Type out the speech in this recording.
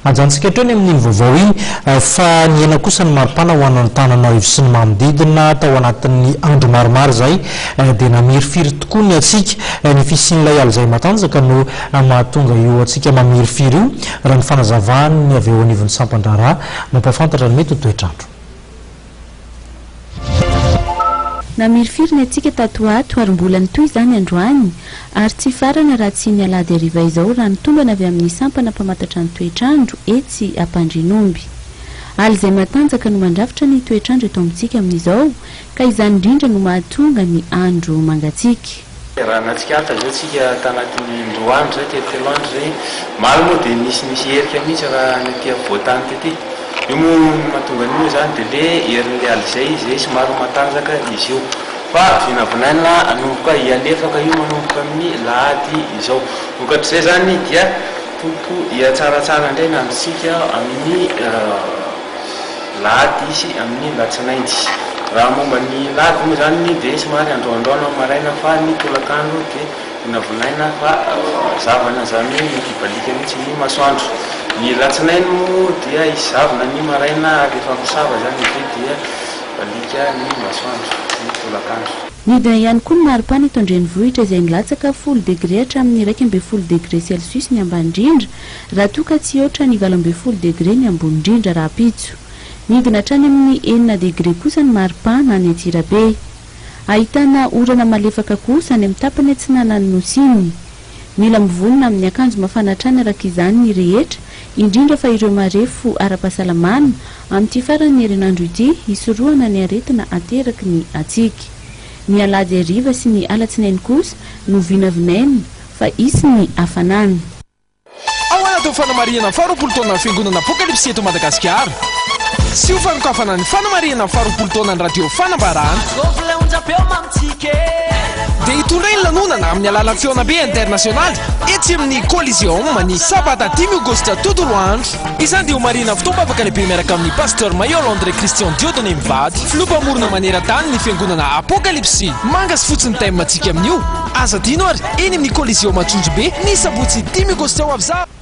Ajantsika etrany amin'ny vaovao iny fa ny ena kosa ny maripana ho an'ny Antananarivo sy ny manodidina tao anatin'ny andro maromaro zay dia namirifiry tokoa ny atsika ny fisian'ilay alzay matanjaka no mahatonga io atsika mamirifiry io raha ny fanazavahany ny avy eo anivon'ny Sampandrara mampafantatra ny mety ho toetrandro. Namirifiry ny atsika tatoato ary mbola nitoy izany androany ary tsy farana raha tsy ny alady ariva izao raha nitombana avy amin'ny sampana mpamantatra ny toetrandro etsy Ampandrinomby. Aly izay matanjaka no mandrafitra ny toetrandro eto amintsika amin'izao ka izany indrindra no mahatonga ny andro mangatsiaka. Raha natsikata zao tsika tanatin'ny androandro zay telo andro zay maro moa dia misy herika mihitsy raha ny aty voatany tety. Io moa mahatonga an'io zany dia le herin'ilay alizay izay somary matanjaka izy io fa vinavinaina anomboka hialefaka io manomboka amin'ny lahady izao. Vokatr'izay zany dia tompo hiatsaratsara indray ny androtsika amin'ny lahady sy amin'ny latsinaindy. Raha momba ny lahady moa zany dia somary androandroana maraina fa ny tolakandro dia vinavinaina fa zavana zany mikibalika mihitsy ny masoandro. Ny latsinainy moa dia izavona ny maraina ary efa misava zany izy dia balika ny masoandro ny tolakandro. Midina ihany koa ny maripana eto Andrenivohitra izay milatsaka 10 degré hatramin'ny 12 degré Celsius ny ambany indrindra raha toa ka tsy ohatra ny 12 degré ny ambony indrindra raha pitso. Midina hatrany amin'ny 9 degré kosa ny maripana any Antsirabe. Ahitana orana malefaka kosa any amin'ny tapany atsinanan'ny Nosiny. Mila mivonona amin'ny akanjo mafana hatrany araka izany ny rehetra indrindra fa ireo marefo ara-pahasalamana amin'ity farany herinandro ity hisorohana ny aretina ateraky ny atsika. Ny alady ariva sy ny alatsinainy kosa no vinavinaina fa isy ny hafanana. Ao anatin'ny fanamariana 20 taona ny fiangonana Apokalipsy eto Madagasikara. Sy ho fanokafana ny fanamariana 20 taona ny radio fanambarana. Dia hitondray ny lanonana amin'ny alalan'ny feonabe internasionaly etsy amin'ny Coliseum ny sabata 5 aogosta tontolo andro. Izany dia ho marina fotoam-bavaka lehibe miaraka amin'ny pasteur Mayol André Christian Dieudonné Mivady, filompamorona maneran-tany ny fiangonana Apokalipsy. Manga sy fotsy ny thème antsika amin'io. Aza dino ary eny amin'ny Coliseum Antsondrobe ny sabotsy 5 aogosta ho avy.